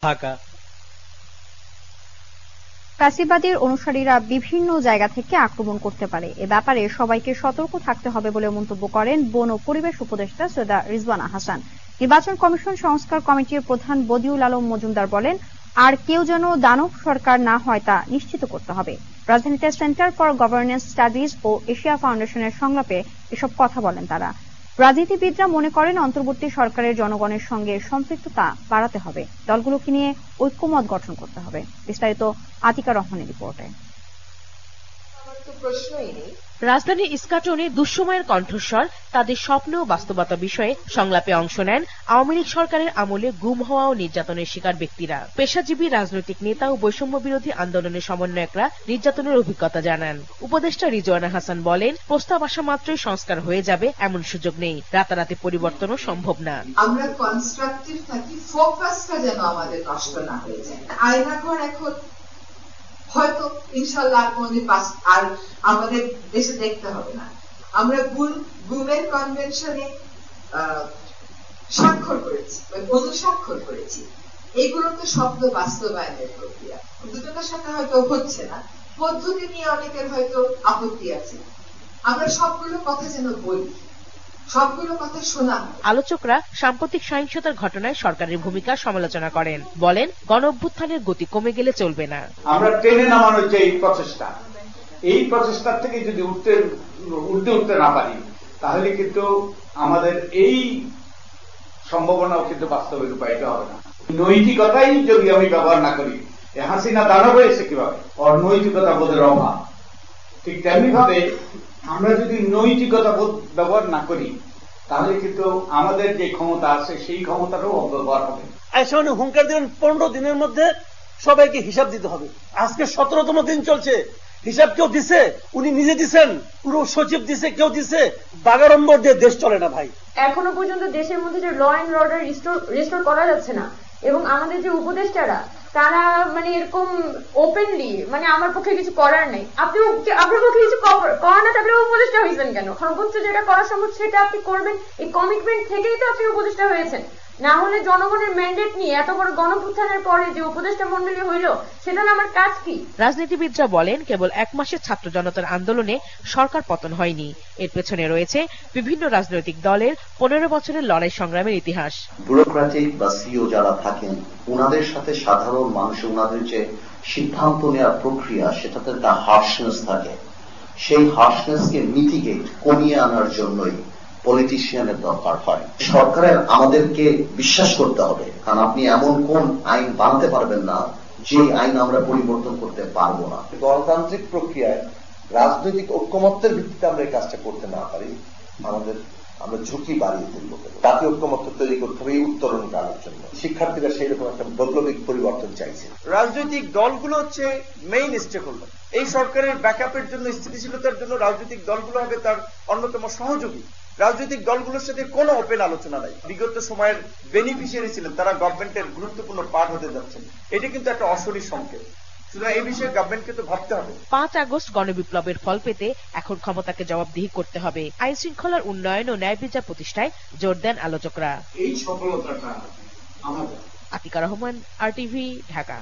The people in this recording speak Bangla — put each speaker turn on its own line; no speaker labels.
ঢাকা।
ফ্যাসিবাদের অনুসারীরা বিভিন্ন জায়গা থেকে আক্রমণ করতে পারে, এ ব্যাপারে সবাইকে সতর্ক থাকতে হবে বলে মন্তব্য করেন বন ও পরিবেশ উপদেষ্টা সৈয়দা রিজওয়ানা হাসান। নির্বাচন কমিশন সংস্কার কমিটির প্রধান বদিউল আলম মজুমদার বলেন, আর কেউ যেন দানব সরকার না হয় তা নিশ্চিত করতে হবে। রাজধানীতে সেন্টার ফর গভর্নেন্স স্টাডিজ ও এশিয়া ফাউন্ডেশনের সংলাপে এসব কথা বলেন তারা। রাজনীতিবিদরা মনে করেন, অন্তর্বর্তী সরকারের জনগণের সঙ্গে সম্পৃক্ততা বাড়াতে হবে, দলগুলোকে নিয়ে ঐক্যমত গঠন করতে হবে। বিস্তারিত আতিকা রহমানের রিপোর্টে।
রাজধানী ইস্কাটনে দুঃসময়ের কণ্ঠস্বর, তাদের স্বপ্ন ও বাস্তবতা বিষয়ে সংলাপে অংশ নেন আওয়ামী লীগ সরকারের আমলে গুম হওয়া ও নির্যাতনের শিকার ব্যক্তিরা। পেশাজীবী রাজনৈতিক নেতা ও বৈষম্য বিরোধী আন্দোলনের সমন্বয়করা নির্যাতনের অভিজ্ঞতা জানান। উপদেষ্টা রিজওয়ানা হাসান বলেন, প্রস্তাব আসা মাত্রই সংস্কার হয়ে যাবে এমন সুযোগ নেই, রাতারাতি পরিবর্তনও সম্ভব না।
আমরা কনস্ট্রাকটিভ থাকি, ফোকাসটা যেন আমাদের নষ্ট না হয়ে যায়। আয়নাঘর এখন হয়তো ইনশাল্লাহ আর আমাদের দেশে দেখতে হবে না। আমরা গুমের কনভেনশনে স্বাক্ষর করেছি, অনুস্বাক্ষর করেছি। এগুলো তো শব্দ বাস্তবায়নের প্রক্রিয়া, দুটোটার সাথে হয়তো হচ্ছে না। পদ্ধতি নিয়ে অনেকের হয়তো আপত্তি আছে। আমরা সবগুলো কথা যেন বলি, সবগুলো কথা শোনা।
আলোচকরা সাম্প্রতিক সহিংসতার ঘটনায় সরকারের ভূমিকা সমালোচনা করেন, বলেন গণ অভ্যুত্থানের গতি কমে গেলে চলবে না।
আমরা টেনে নামানোর যে এই প্রচেষ্টার থেকে যদি উঠতে না পারি, তাহলে কিন্তু আমাদের এই সম্ভাবনাও কিন্তু বাস্তবে রূপায়িত হবে না। নৈতিকতাই যদি আমি ব্যবহার না করি, হাসিনা দাঁড়া হয়েছে কিভাবে অনৈতিকতা বোধের অভাব, ঠিক তেমনি ভাবে আমরা যদি নৈতিকতা বোধ ব্যবহার না করি, তাহলে কিন্তু আমাদের যে ক্ষমতা আছে সেই ক্ষমতাটাও অপব্যবহার হবে।
আইসনে হুঙ্কার দিলেন 15 দিনের মধ্যে সবাইকে হিসাব দিতে হবে। আজকে 17তম দিন চলছে, হিসাব কেউ দিছে? উনি নিজে দিচ্ছেন, পুরো সচিব দিছে, কেউ দিছে? বাগাড়ম্বর দিয়ে দেশ চলে না ভাই।
এখনো পর্যন্ত দেশের মধ্যে যে ল এন্ড অর্ডার রিস্টোর করা যাচ্ছে না, এবং আমাদের যে উপদেষ্টারা তারা এরকম ওপেনলি আমার পক্ষে কিছু করার নেই। আপনার পক্ষে কিছু করার না থাকলে উপদেষ্টা হয়েছেন কেন? সর্বোচ্চ যেটা করা সম্ভব সেটা আপনি করবেন। এই কমিটমেন্ট থেকেই তো আপনি উপদেষ্টা হয়েছেন। না হলে জনগণের ম্যান্ডেট নিয়ে এত বড় গণঅভ্যুত্থানের পরে যে উপদেষ্টা মন্ডলী হইল, সেটা আমার কাজ কি?
রাজনীতিবিদরা বলেন, কেবল এক মাসের ছাত্র জনতার আন্দোলনে সরকার পতন হয়নি, এর পেছনে রয়েছে বিভিন্ন রাজনৈতিক দলের 15 বছরের লড়াই সংগ্রামের ইতিহাস।
ব্যুরোক্রেটিক বা সিও যারা থাকেন, ওনাদের সাথে সাধারণ মানুষ, ওনাদের যে সিদ্ধান্ত নেওয়ার প্রক্রিয়া, সেটাতে একটা হার্শনেস থাকে। সেই হার্শনেসকে মিটিগেট কমিয়ে আনার জন্যই পলিটিশিয়ানের দরকার হয়। সরকারের আমাদেরকে বিশ্বাস করতে হবে, কারণ আপনি এমন কোন আইন বানাতে পারবেন না যে আইন আমরা পরিবর্তন করতে পারবো না।
গণতান্ত্রিক প্রক্রিয়ায় রাজনৈতিক ঐক্যমত্যের ভিত্তিতে আমরা এই কাজটা করতে না পারি, আমরা ঝুঁকি বাড়িয়ে তুলব। জাতীয় ঐক্যমত্য তৈরি করতে হবে এই উত্তরণ টানার জন্য। শিক্ষার্থীরা সেই রকম একটা বৈপ্লবিক পরিবর্তন চাইছে।
রাজনৈতিক দলগুলো হচ্ছে মেইন স্টেক হোল্ডার। এই সরকারের ব্যাকআপের জন্য, স্থিতিশীলতার জন্য রাজনৈতিক দলগুলো হবে তার অন্যতম সহযোগী। রাজনৈতিক দলগুলোর সাথে কোনো ওপেন আলোচনা নাই। বিগত সময়ের বেনিফিশিয়ারি ছিলেন, তারা গভর্নমেন্টের গুরুত্বপূর্ণ পার্ট হতে যাচ্ছেন। এটি কিন্তু একটা অশনি সংকেত। সুতরাং এই বিষয়ে গভর্নমেন্টকে তো ভাবতে হবে।
5 আগস্ট গণবিপ্লবের ফল পেতে এখন ক্ষমতাকে জবাবদিহি করতে হবে। আইন শৃঙ্খলার উন্নয়ন ও ন্যায় বিচার প্রতিষ্ঠায় জোর দেন আলোচকরা।
এই সফলতাটা আমাদের।
আতিকা রহমান, RTV, ঢাকা।